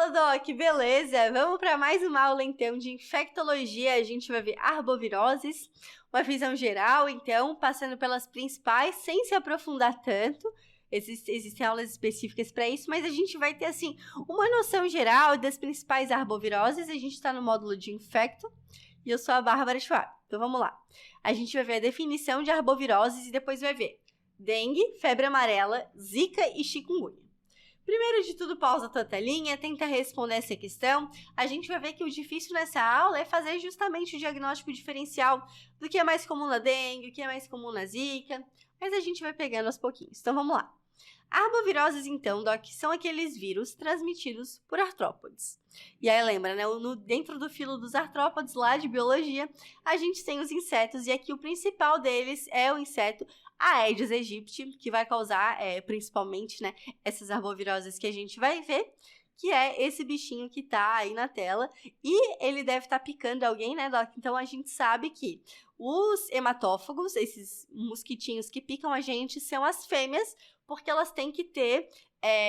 Fala, Doc, beleza? Vamos para mais uma aula, então, de infectologia. A gente vai ver arboviroses, uma visão geral, então, passando pelas principais, sem se aprofundar tanto. Existem aulas específicas para isso, mas a gente vai ter, assim, uma noção geral das principais arboviroses. A gente está no módulo de infecto e eu sou a Bárbara Schwab. Então, vamos lá. A gente vai ver a definição de arboviroses e depois vai ver dengue, febre amarela, zika e chikungunya. Primeiro de tudo, pausa a tua telinha, tenta responder essa questão. A gente vai ver que o difícil nessa aula é fazer justamente o diagnóstico diferencial do que é mais comum na dengue, o que é mais comum na zika, mas a gente vai pegando aos pouquinhos. Então, vamos lá. Arboviroses, então, Doc, são aqueles vírus transmitidos por artrópodes. E aí, lembra, né? Dentro do filo dos artrópodes, lá de biologia, a gente tem os insetos, e aqui o principal deles é o inseto Aedes aegypti, que vai causar, principalmente, né, essas arboviroses que a gente vai ver, que é esse bichinho que tá aí na tela, e ele deve estar picando alguém, né, Doc? Então, a gente sabe que os hematófagos, esses mosquitinhos que picam a gente, são as fêmeas, porque elas têm que ter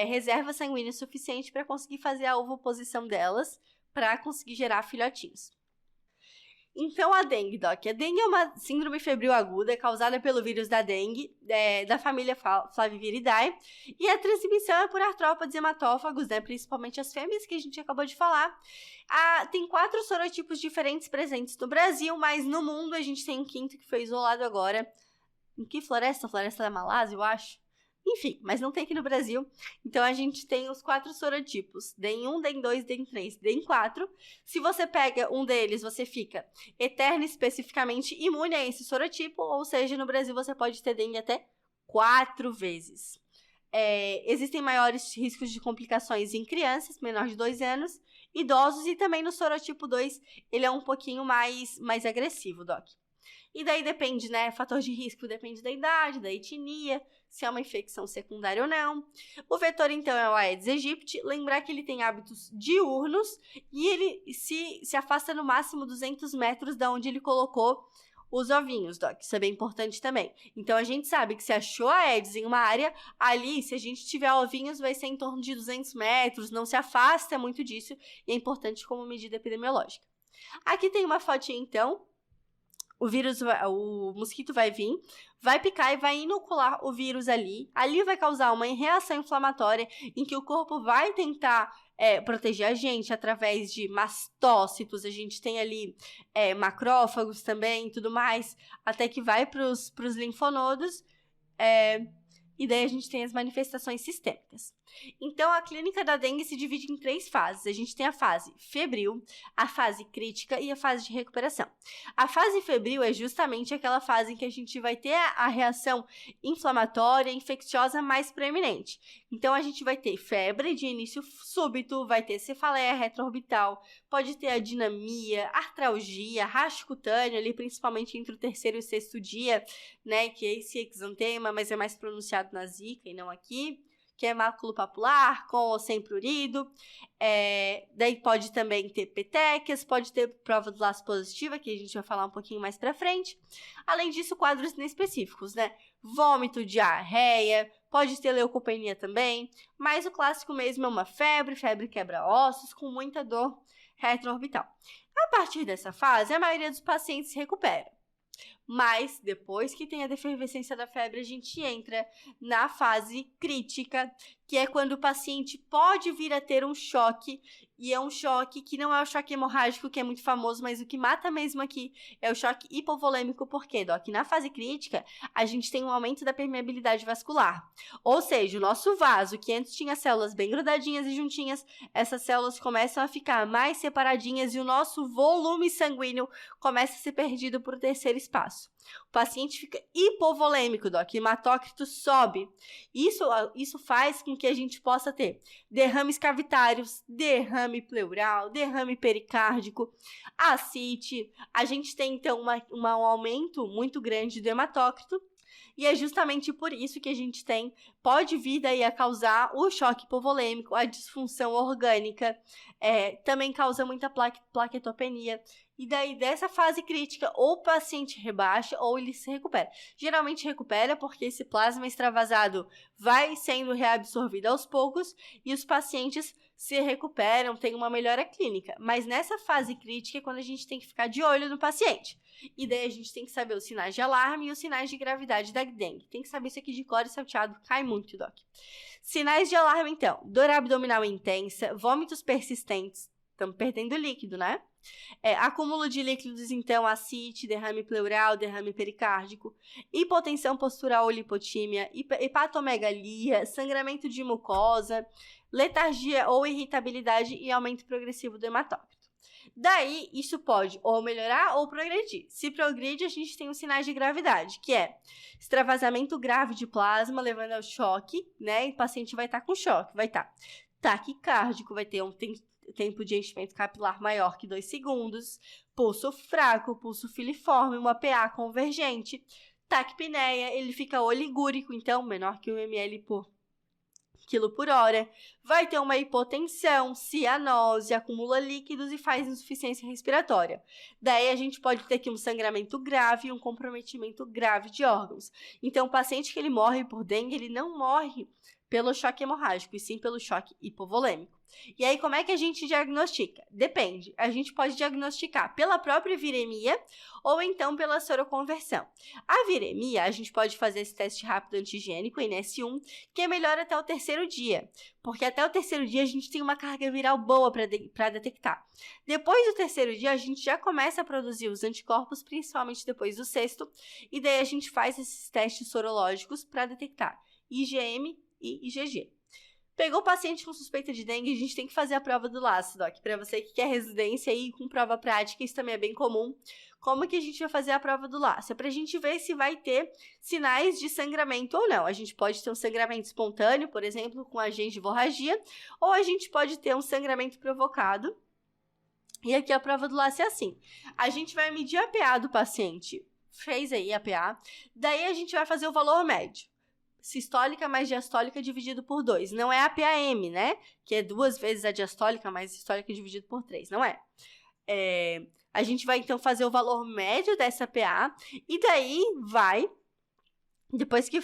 reserva sanguínea suficiente para conseguir fazer a ovoposição delas, para conseguir gerar filhotinhos. Então, a dengue, Doc. A dengue é uma síndrome febril aguda causada pelo vírus da dengue, da família Flaviviridae, e a transmissão é por artrópodes hematófagos, né, principalmente as fêmeas, que a gente acabou de falar. Tem 4 sorotipos diferentes presentes no Brasil, mas no mundo a gente tem um quinto que foi isolado agora. Em que floresta? Floresta da Malásia, eu acho. Enfim, mas não tem aqui no Brasil. Então, a gente tem os 4 sorotipos. DEN1, DEN2, DEN3, DEN4. Se você pega um deles, você fica eterno especificamente imune a esse sorotipo. Ou seja, no Brasil você pode ter dengue até 4 vezes. Existem maiores riscos de complicações em crianças, menor de 2 anos, idosos e também no sorotipo 2, ele é um pouquinho mais agressivo, Doc. E daí depende, né? Fator de risco depende da idade, da etnia, se é uma infecção secundária ou não. O vetor, então, é o Aedes aegypti. Lembrar que ele tem hábitos diurnos e ele se afasta no máximo 200 metros da onde ele colocou os ovinhos, Doc. Isso é bem importante também. Então, a gente sabe que se achou a Aedes em uma área, ali, se a gente tiver ovinhos, vai ser em torno de 200 metros, não se afasta muito disso e é importante como medida epidemiológica. Aqui tem uma fotinha, então. O mosquito vai vir, vai picar e vai inocular o vírus ali. Ali vai causar uma reação inflamatória em que o corpo vai tentar proteger a gente através de mastócitos. A gente tem ali macrófagos também e tudo mais, até que vai para os linfonodos. E daí a gente tem as manifestações sistêmicas. Então, a clínica da dengue se divide em 3 fases. A gente tem a fase febril, a fase crítica e a fase de recuperação. A fase febril é justamente aquela fase em que a gente vai ter a reação inflamatória, infecciosa mais preeminente. Então, a gente vai ter febre de início súbito, vai ter cefaleia retroorbital, pode ter adinamia, artralgia, racho cutâneo, ali principalmente entre o 3º e o 6º dia, né, que é esse exantema, mas é mais pronunciado na zika e não aqui, que é máculo papular, com ou sem prurido. Daí pode também ter petequias, pode ter prova do laço positiva, que a gente vai falar um pouquinho mais pra frente. Além disso, quadros inespecíficos, né? Vômito, diarreia, pode ter leucopenia também, mas o clássico mesmo é uma febre quebra-ossos, com muita dor retroorbital. A partir dessa fase, a maioria dos pacientes se recupera. Mas, depois que tem a defervescência da febre, a gente entra na fase crítica, que é quando o paciente pode vir a ter um choque, e é um choque que não é o choque hemorrágico, que é muito famoso, mas o que mata mesmo aqui é o choque hipovolêmico. Por quê, Doc? Na fase crítica, a gente tem um aumento da permeabilidade vascular. Ou seja, o nosso vaso, que antes tinha células bem grudadinhas e juntinhas, essas células começam a ficar mais separadinhas e o nosso volume sanguíneo começa a ser perdido por 3º espaço. O paciente fica hipovolêmico, Doc, o hematócrito sobe. Isso faz com que a gente possa ter derrames cavitários, derrame pleural, derrame pericárdico, ascite. A gente tem, então, um aumento muito grande do hematócrito. E é justamente por isso que a gente pode vir daí a causar o choque hipovolêmico, a disfunção orgânica, também causa muita plaquetopenia. E daí, dessa fase crítica, ou o paciente rebaixa ou ele se recupera. Geralmente recupera porque esse plasma extravasado vai sendo reabsorvido aos poucos e os pacientes se recuperam, têm uma melhora clínica. Mas nessa fase crítica é quando a gente tem que ficar de olho no paciente. E daí a gente tem que saber os sinais de alarme e os sinais de gravidade da dengue. Tem que saber isso aqui de cor e salteado, cai muito, Doc. Sinais de alarme, então. Dor abdominal intensa, vômitos persistentes. Estamos perdendo líquido, né? Acúmulo de líquidos, então, ascite, derrame pleural, derrame pericárdico, hipotensão postural ou lipotímia, hepatomegalia, sangramento de mucosa, letargia ou irritabilidade e aumento progressivo do hematócrito. Daí, isso pode ou melhorar ou progredir. Se progride, a gente tem os sinais de gravidade, que é extravasamento grave de plasma, levando ao choque, né? E o paciente vai estar com choque, vai estar taquicárdico, vai ter um tempo de enchimento capilar maior que 2 segundos, pulso fraco, pulso filiforme, uma PA convergente, taquipneia, ele fica oligúrico, então menor que 1 ml por quilo por hora, vai ter uma hipotensão, cianose, acumula líquidos e faz insuficiência respiratória. Daí a gente pode ter aqui um sangramento grave e um comprometimento grave de órgãos. Então o paciente que ele morre por dengue, ele não morre pelo choque hemorrágico, e sim pelo choque hipovolêmico. E aí, como é que a gente diagnostica? Depende. A gente pode diagnosticar pela própria viremia ou então pela soroconversão. A viremia, a gente pode fazer esse teste rápido antigênico, NS1, que é melhor até o 3º dia, porque até o 3º dia a gente tem uma carga viral boa para detectar. Depois do 3º dia, a gente já começa a produzir os anticorpos, principalmente depois do 6º, e daí a gente faz esses testes sorológicos para detectar IgM e IgG. Pegou o paciente com suspeita de dengue, a gente tem que fazer a prova do laço, Doc. Para você que quer residência aí com prova prática, isso também é bem comum. Como que a gente vai fazer a prova do laço? É para a gente ver se vai ter sinais de sangramento ou não. A gente pode ter um sangramento espontâneo, por exemplo, com agente de hemorragia, ou a gente pode ter um sangramento provocado. E aqui a prova do laço é assim. A gente vai medir a PA do paciente, fez aí a PA, daí a gente vai fazer o valor médio. Sistólica mais diastólica dividido por 2. Não é a PAM, né? Que é 2 vezes a diastólica mais a sistólica dividido por 3. Não é. A gente vai, então, fazer o valor médio dessa PA. E daí vai, depois que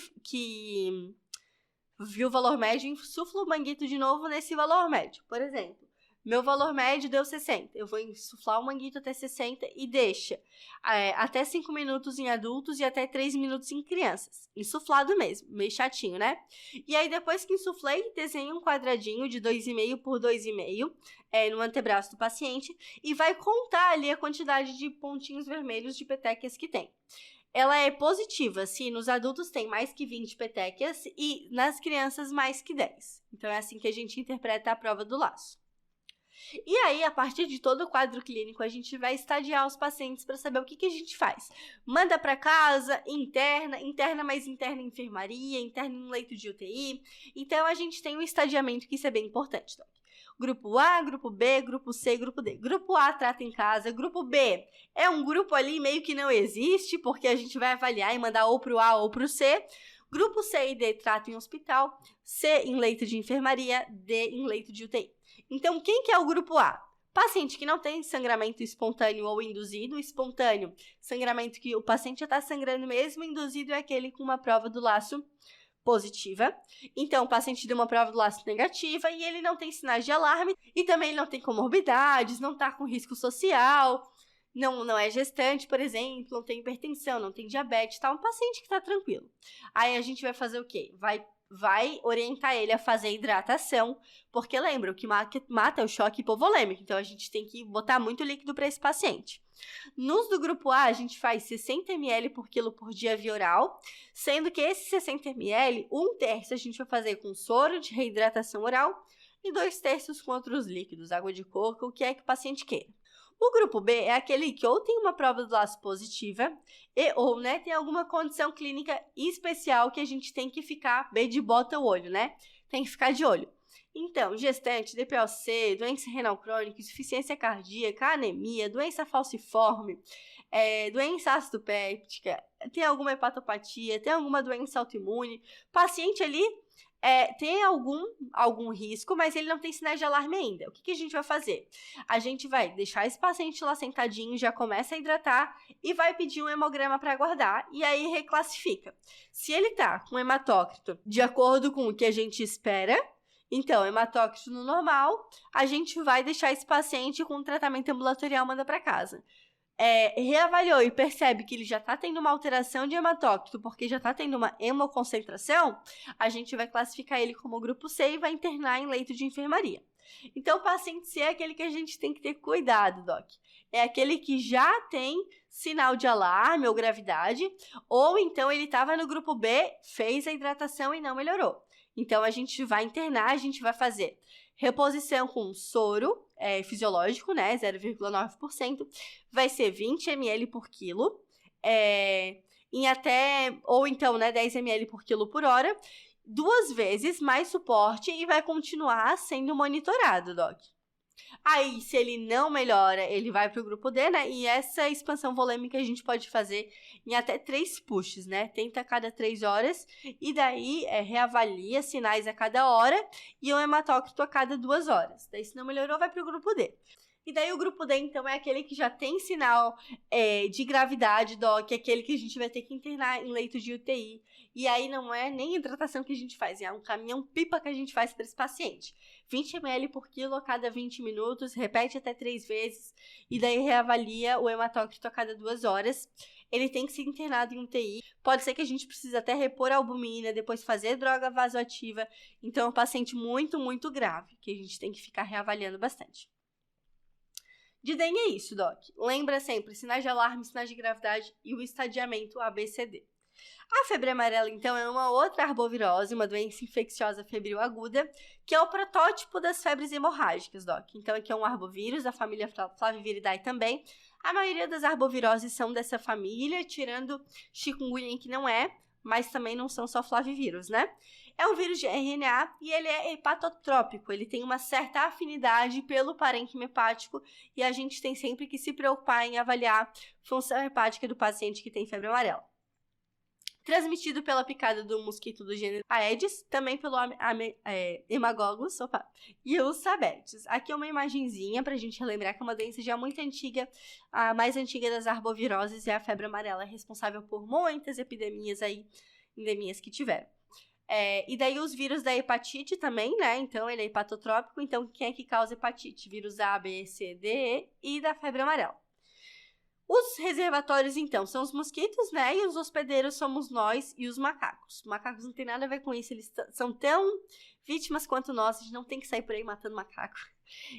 viu o valor médio, insufla o manguito de novo nesse valor médio. Por exemplo, meu valor médio deu 60. Eu vou insuflar o manguito até 60 e deixa até 5 minutos em adultos e até 3 minutos em crianças. Insuflado mesmo, meio chatinho, né? E aí, depois que insuflei, desenho um quadradinho de 2,5 por 2,5 no antebraço do paciente e vai contar ali a quantidade de pontinhos vermelhos de petequias que tem. Ela é positiva se nos adultos tem mais que 20 petequias e nas crianças mais que 10. Então, é assim que a gente interpreta a prova do laço. E aí, a partir de todo o quadro clínico, a gente vai estadiar os pacientes para saber o que a gente faz. Manda para casa, interna, mas interna em enfermaria, interna em leito de UTI. Então, a gente tem um estadiamento, que isso é bem importante, Doc. Grupo A, grupo B, grupo C, grupo D. Grupo A trata em casa, grupo B é um grupo ali meio que não existe, porque a gente vai avaliar e mandar ou para o A ou para o C. Grupo C e D trata em hospital, C em leito de enfermaria, D em leito de UTI. Então, quem que é o grupo A? Paciente que não tem sangramento espontâneo ou induzido. Espontâneo, sangramento que o paciente já está sangrando mesmo. Induzido é aquele com uma prova do laço positiva. Então, o paciente deu uma prova do laço negativa e ele não tem sinais de alarme. E também ele não tem comorbidades, não está com risco social, não é gestante, por exemplo, não tem hipertensão, não tem diabetes, tá? Um paciente que está tranquilo. Aí a gente vai fazer o quê? Vai orientar ele a fazer hidratação, porque lembra, o que mata é o choque hipovolêmico, então a gente tem que botar muito líquido para esse paciente. Nos do grupo A, a gente faz 60 ml por quilo por dia via oral, sendo que esses 60 ml, 1/3 a gente vai fazer com soro de reidratação oral e 2/3 com outros líquidos, água de coco, o que é que o paciente queira. O grupo B é aquele que ou tem uma prova do laço positiva ou tem alguma condição clínica especial que a gente tem que ficar bem de bota o olho, né? Tem que ficar de olho. Então, gestante, DPOC, doença renal crônica, insuficiência cardíaca, anemia, doença falciforme, doença ácido péptica, tem alguma hepatopatia, tem alguma doença autoimune, paciente ali tem algum risco, mas ele não tem sinais de alarme ainda. O que a gente vai fazer? A gente vai deixar esse paciente lá sentadinho, já começa a hidratar e vai pedir um hemograma para guardar e aí reclassifica. Se ele tá com hematócrito de acordo com o que a gente espera, Então, hematócrito normal, a gente vai deixar esse paciente com tratamento ambulatorial, manda para casa. Reavaliou e percebe que ele já está tendo uma alteração de hematócrito, porque já está tendo uma hemoconcentração, a gente vai classificar ele como grupo C e vai internar em leito de enfermaria. Então, o paciente C é aquele que a gente tem que ter cuidado, Doc. É aquele que já tem sinal de alarme ou gravidade, ou então ele estava no grupo B, fez a hidratação e não melhorou. Então, a gente vai internar, a gente vai fazer reposição com soro fisiológico, né, 0,9%, vai ser 20 ml por quilo, ou então, né, 10 ml por quilo por hora, 2 vezes mais suporte e vai continuar sendo monitorado, Doc. Aí, se ele não melhora, ele vai para o grupo D, né? E essa expansão volêmica a gente pode fazer em até 3 pushes, né? Tenta a cada 3 horas e daí reavalia sinais a cada hora e o hematócrito a cada 2 horas. Daí, se não melhorou, vai para o grupo D. E daí o grupo D, então, é aquele que já tem sinal de gravidade, Doc, aquele que a gente vai ter que internar em leito de UTI. E aí não é nem hidratação que a gente faz, é um caminhão-pipa que a gente faz para esse paciente. 20 ml por quilo a cada 20 minutos, repete até 3 vezes, e daí reavalia o hematócrito a cada 2 horas. Ele tem que ser internado em UTI. Pode ser que a gente precise até repor a albumina, depois fazer droga vasoativa. Então, é um paciente muito, muito grave, que a gente tem que ficar reavaliando bastante. De dengue é isso, Doc. Lembra sempre, sinais de alarme, sinais de gravidade e o estadiamento ABCD. A febre amarela, então, é uma outra arbovirose, uma doença infecciosa febril aguda, que é o protótipo das febres hemorrágicas, Doc. Então, aqui é um arbovírus, da família Flaviviridae também. A maioria das arboviroses são dessa família, tirando chikungunya, que não é, mas também não são só flavivírus, né? É um vírus de RNA e ele é hepatotrópico, ele tem uma certa afinidade pelo parênquima hepático e a gente tem sempre que se preocupar em avaliar a função hepática do paciente que tem febre amarela. Transmitido pela picada do mosquito do gênero Aedes, também pelo Haemococcus e os sabetes. Aqui é uma imagenzinha para a gente relembrar que é uma doença já muito antiga, a mais antiga das arboviroses é a febre amarela, responsável por muitas epidemias endemias que tiveram. E daí os vírus da hepatite também, né? Então, ele é hepatotrópico. Então, quem é que causa hepatite? Vírus A, B, C, D, E e da febre amarela. Os reservatórios, então, são os mosquitos, né? E os hospedeiros somos nós e os macacos. Os macacos não tem nada a ver com isso. Eles são tão vítimas quanto nós. A gente não tem que sair por aí matando macaco.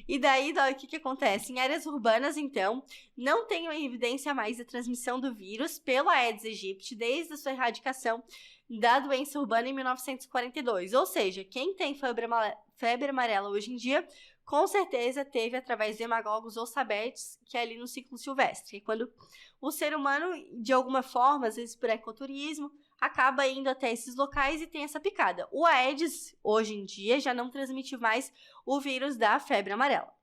E daí, o que acontece? Em áreas urbanas, então, não tem evidência mais da transmissão do vírus pelo Aedes aegypti desde a sua erradicação da doença urbana em 1942. Ou seja, quem tem febre amarela hoje em dia, com certeza teve através de hemagogos ou sabetes, que é ali no ciclo silvestre. E quando o ser humano, de alguma forma, às vezes por ecoturismo, acaba indo até esses locais e tem essa picada. O Aedes, hoje em dia, já não transmite mais o vírus da febre amarela.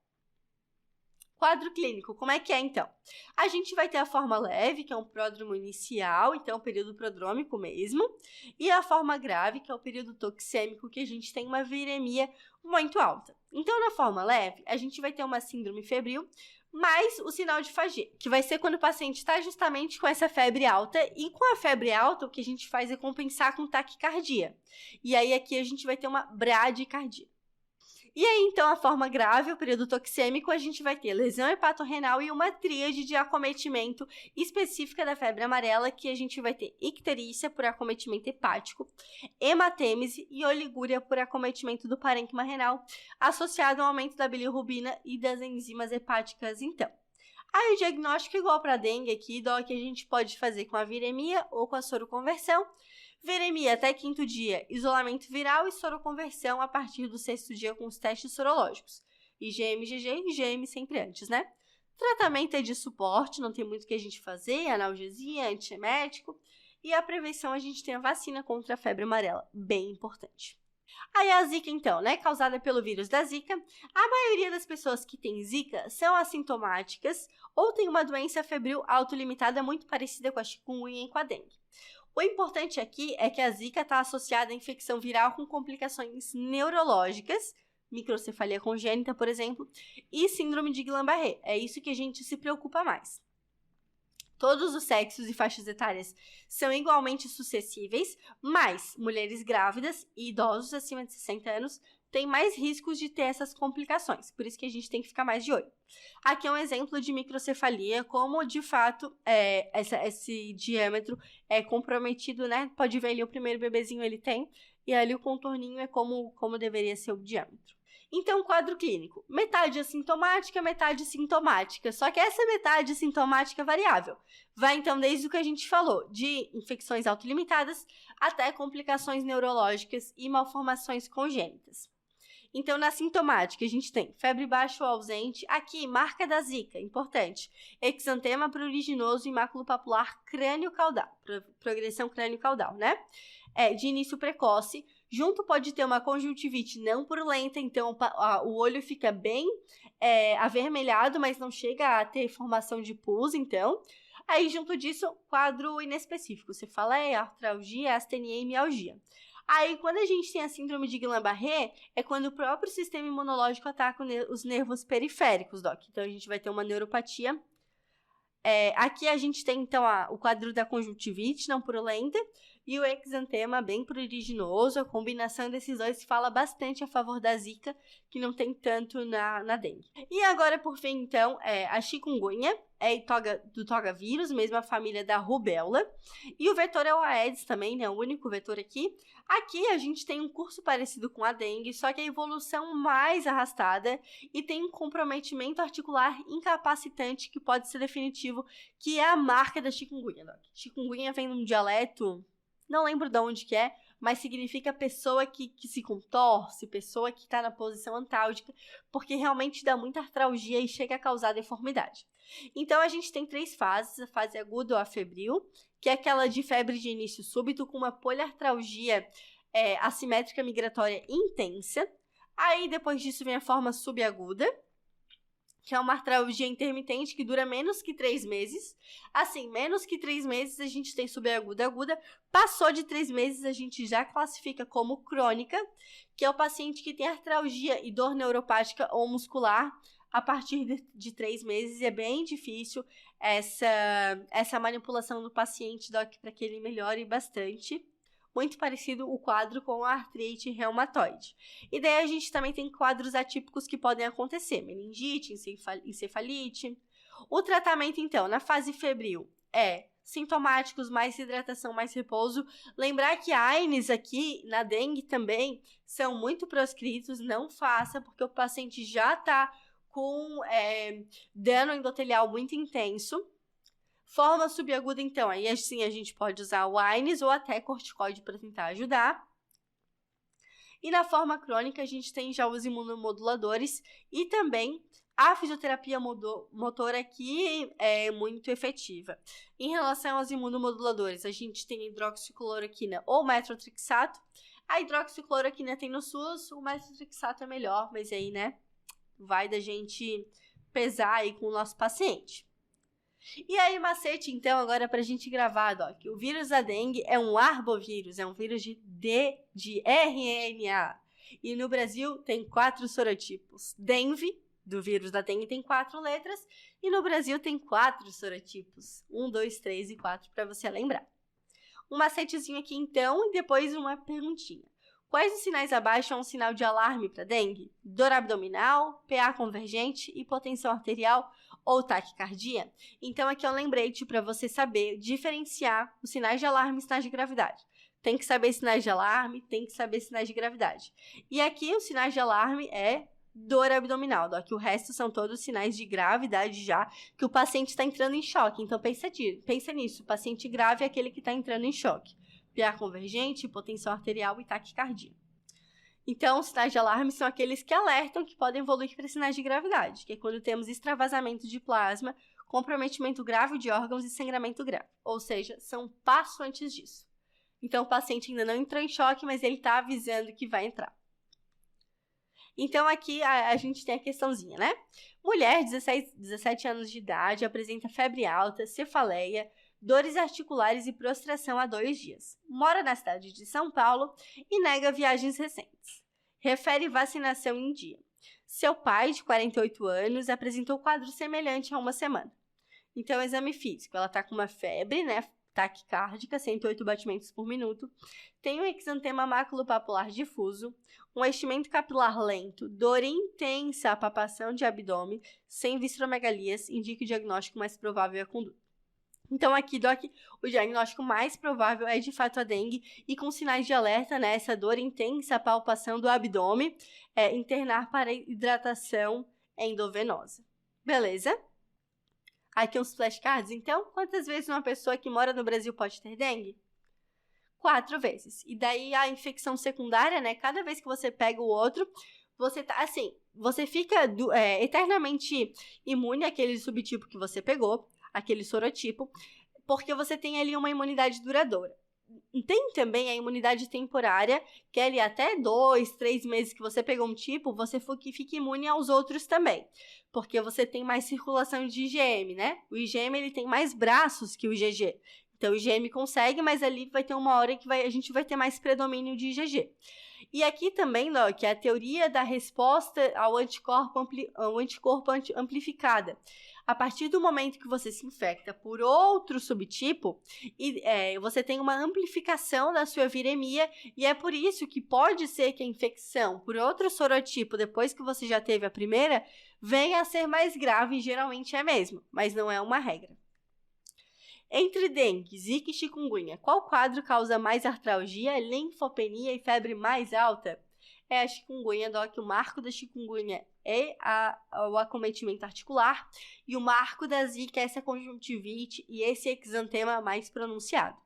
Quadro clínico, como é que é, então? A gente vai ter a forma leve, que é um pródromo inicial, então o período prodrômico mesmo, e a forma grave, que é o período toxêmico, que a gente tem uma viremia muito alta. Então, na forma leve, a gente vai ter uma síndrome febril, mais o sinal de Fagê, que vai ser quando o paciente está justamente com essa febre alta, e com a febre alta, o que a gente faz é compensar com taquicardia. E aí, aqui a gente vai ter uma bradicardia. E aí, então, a forma grave, o período toxêmico, a gente vai ter lesão hepatorrenal e uma tríade de acometimento específica da febre amarela, que a gente vai ter icterícia por acometimento hepático, hematêmese e oligúria por acometimento do parênquima renal, associado ao aumento da bilirrubina e das enzimas hepáticas, então. Aí, o diagnóstico é igual para dengue aqui, que a gente pode fazer com a viremia ou com a soroconversão. Viremia até 5º dia, isolamento viral e soroconversão a partir do 6º dia com os testes sorológicos. IgM, IgG e IgM sempre antes, né? Tratamento é de suporte, não tem muito o que a gente fazer, analgesia, antiemético. E a prevenção, a gente tem a vacina contra a febre amarela, bem importante. Aí a Zika, então, né, causada pelo vírus da Zika, a maioria das pessoas que tem Zika são assintomáticas ou tem uma doença febril autolimitada muito parecida com a chikungunya e com a dengue. O importante aqui é que a Zika está associada à infecção viral com complicações neurológicas, microcefalia congênita, por exemplo, e síndrome de Guillain-Barré. É isso que a gente se preocupa mais. Todos os sexos e faixas etárias são igualmente suscetíveis, mas mulheres grávidas e idosos acima de 60 anos tem mais riscos de ter essas complicações, por isso que a gente tem que ficar mais de olho. Aqui é um exemplo de microcefalia, como de fato esse diâmetro é comprometido, né? Pode ver ali o primeiro bebezinho ele tem, e ali o contorninho é como deveria ser o diâmetro. Então, quadro clínico, metade assintomática, metade sintomática, só que essa metade sintomática é variável. Vai, então, desde o que a gente falou, de infecções autolimitadas até complicações neurológicas e malformações congênitas. Então, na sintomática, a gente tem febre baixa ou ausente, aqui, marca da zika, importante, exantema pruriginoso e máculo papular crânio-caudal, progressão crânio-caudal, né? De início precoce, junto pode ter uma conjuntivite não purulenta, então o olho fica bem avermelhado, mas não chega a ter formação de pus, então. Aí, junto disso, quadro inespecífico, cefaleia, artralgia, astenia e mialgia. Aí, quando a gente tem a síndrome de Guillain-Barré, é quando o próprio sistema imunológico ataca os nervos periféricos, Doc. Então, a gente vai ter uma neuropatia. Aqui a gente tem, então, o quadro da conjuntivite não purulenta e o exantema bem pruriginoso. A combinação desses dois fala bastante a favor da zika, que não tem tanto na dengue. E agora, por fim, então, a chikungunya, do togavírus, mesma família da rubéola. E o vetor é o Aedes também, né? O único vetor aqui. Aqui a gente tem um curso parecido com a dengue, só que a evolução mais arrastada e tem um comprometimento articular incapacitante que pode ser definitivo, que é a marca da chikungunya, Doc. Chikungunya vem num dialeto, não lembro de onde que é, mas significa pessoa que se contorce, pessoa que está na posição antálgica, porque realmente dá muita artralgia e chega a causar deformidade. Então, a gente tem 3 fases, a fase aguda ou afebril, que é aquela de febre de início súbito com uma poliartralgia assimétrica migratória intensa. Aí, depois disso, vem a forma subaguda, que é uma artralgia intermitente que dura menos que 3 meses. Assim, menos que 3 meses a gente tem subaguda, aguda. Passou de 3 meses, a gente já classifica como crônica, que é o paciente que tem artralgia e dor neuropática ou muscular a partir de 3 meses. É bem difícil essa manipulação do paciente, Doc, para que ele melhore bastante. Muito parecido o quadro com a artrite reumatoide. E daí a gente também tem quadros atípicos que podem acontecer, meningite, encefalite. O tratamento, então, na fase febril sintomáticos, mais hidratação, mais repouso. Lembrar que AINES aqui, na dengue também, são muito proscritos, não faça, porque o paciente já está com dano endotelial muito intenso. Forma subaguda, então, aí assim a gente pode usar o AINES ou até corticoide para tentar ajudar. E na forma crônica, a gente tem já os imunomoduladores e também a fisioterapia motora aqui é muito efetiva. Em relação aos imunomoduladores, a gente tem hidroxicloroquina ou metotrexato. A hidroxicloroquina tem no SUS, o metotrexato é melhor, mas aí, né, vai da gente pesar aí com o nosso paciente. E aí, macete, então, agora pra gente gravar, Doc. O vírus da dengue é um arbovírus, é um vírus de RNA. E no Brasil tem 4 sorotipos. Denve, do vírus da dengue, tem 4 letras. E no Brasil tem 4 sorotipos. 1, 2, 3 e 4, pra você lembrar. Um macetezinho aqui, então, e depois uma perguntinha. Quais os sinais abaixo é um sinal de alarme para dengue? Dor abdominal, PA convergente, hipotensão arterial ou taquicardia? Então, aqui é um lembrete para você saber diferenciar os sinais de alarme e sinais de gravidade. Tem que saber sinais de alarme, tem que saber sinais de gravidade. E aqui, os sinais de alarme é dor abdominal, Doc. O resto são todos sinais de gravidade já, que o paciente está entrando em choque. Então, pensa nisso. O paciente grave é aquele que está entrando em choque. PA convergente, hipotensão arterial e taquicardia. Então, os sinais de alarme são aqueles que alertam que podem evoluir para sinais de gravidade, que é quando temos extravasamento de plasma, comprometimento grave de órgãos e sangramento grave. Ou seja, são um passo antes disso. Então, o paciente ainda não entrou em choque, mas ele está avisando que vai entrar. Então, aqui a gente tem a questãozinha, né? Mulher, 17 anos de idade, apresenta febre alta, cefaleia, dores articulares e prostração há 2 dias. Mora na cidade de São Paulo e nega viagens recentes. Refere vacinação em dia. Seu pai, de 48 anos, apresentou quadro semelhante há uma semana. Então, exame físico. Ela está com uma febre, né? taquicárdica, 108 batimentos por minuto, tem um exantema maculopapular difuso, um enchimento capilar lento, dor intensa, palpação de abdômen, sem visceromegalias, indica o diagnóstico mais provável e a conduta. Então aqui, Doc, o diagnóstico mais provável é de fato a dengue e com sinais de alerta, né, essa dor intensa, palpação do abdômen, internar para hidratação endovenosa. Beleza? Aqui uns flashcards. Então, quantas vezes uma pessoa que mora no Brasil pode ter dengue? 4 vezes. E daí a infecção secundária, né, cada vez que você pega o outro, você tá, assim, você fica eternamente imune àquele subtipo que você pegou, aquele sorotipo, porque você tem ali uma imunidade duradoura. Tem também a imunidade temporária, que é ali até 2, 3 meses que você pegou um tipo, você fica imune aos outros também, porque você tem mais circulação de IgM, né? O IgM ele tem mais braços que o IgG. Então, o IgM consegue, mas ali vai ter uma hora que a gente vai ter mais predomínio de IgG. E aqui também, que é a teoria da resposta ao anticorpo amplificada. A partir do momento que você se infecta por outro subtipo, você tem uma amplificação da sua viremia, e é por isso que pode ser que a infecção por outro sorotipo, depois que você já teve a primeira, venha a ser mais grave, e geralmente é mesmo, mas não é uma regra. Entre dengue, zika e chikungunya, qual quadro causa mais artralgia, linfopenia e febre mais alta? É a chikungunya, Doc. O marco da chikungunya é o acometimento articular e o marco da zika é essa conjuntivite e esse exantema mais pronunciado.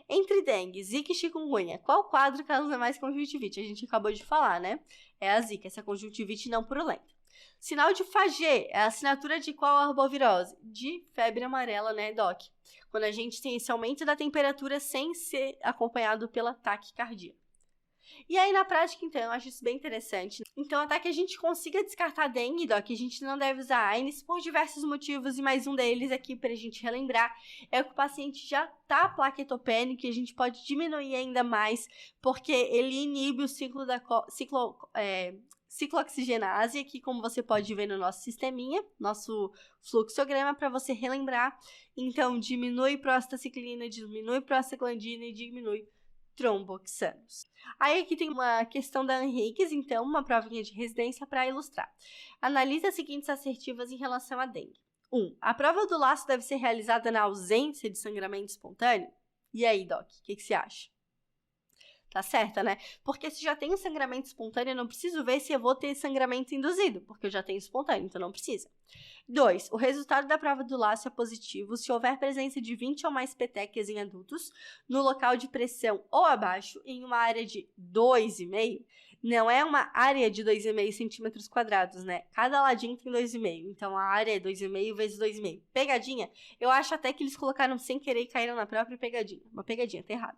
Entre dengue, zika e chikungunya, qual quadro causa mais conjuntivite? A gente acabou de falar, né? É a zika, essa conjuntivite não purulenta. Sinal de Fagé é a assinatura de qual arbovirose? De febre amarela, né, Doc? Quando a gente tem esse aumento da temperatura sem ser acompanhado pela taquicardia. E aí, na prática, então, eu acho isso bem interessante. Então, até que a gente consiga descartar a dengue, Doc, a gente não deve usar AINES por diversos motivos, e mais um deles aqui pra gente relembrar é que o paciente já tá plaquetopênico e a gente pode diminuir ainda mais, porque ele inibe o ciclo da ciclooxigenase, aqui como você pode ver no nosso sisteminha, nosso fluxograma, para você relembrar. Então, diminui prostaciclina, diminui prostaglandina e diminui tromboxanos. Aí aqui tem uma questão da Henriques, então, uma provinha de residência para ilustrar. Analise as seguintes assertivas em relação à dengue. 1. A prova do laço deve ser realizada na ausência de sangramento espontâneo? E aí, Doc, o que você acha? Tá certa, né? Porque se já tenho sangramento espontâneo, eu não preciso ver se eu vou ter sangramento induzido, porque eu já tenho espontâneo, então não precisa. 2. O resultado da prova do laço é positivo se houver presença de 20 ou mais petecas em adultos no local de pressão ou abaixo em uma área de 2,5. Não é uma área de 2,5 centímetros quadrados, né? Cada ladinho tem 2,5. Então, a área é 2,5 vezes 2,5. Pegadinha? Eu acho até que eles colocaram sem querer e caíram na própria pegadinha. Uma pegadinha, tá errado.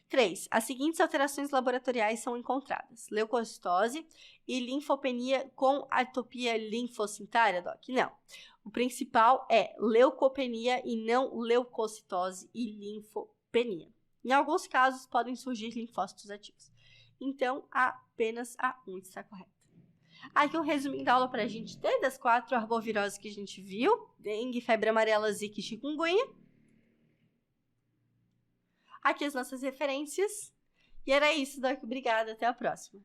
3. As seguintes alterações laboratoriais são encontradas. Leucocitose e linfopenia com atopia linfocintária, Doc? Não. O principal é leucopenia e não leucocitose e linfopenia. Em alguns casos, podem surgir linfócitos ativos. Então, apenas a 1 está correta. Aqui um resuminho da aula para a gente ter das 4 arboviroses que a gente viu. Dengue, febre amarela, zika e chikungunya. Aqui as nossas referências. E era isso, Doc. Obrigada. Até a próxima.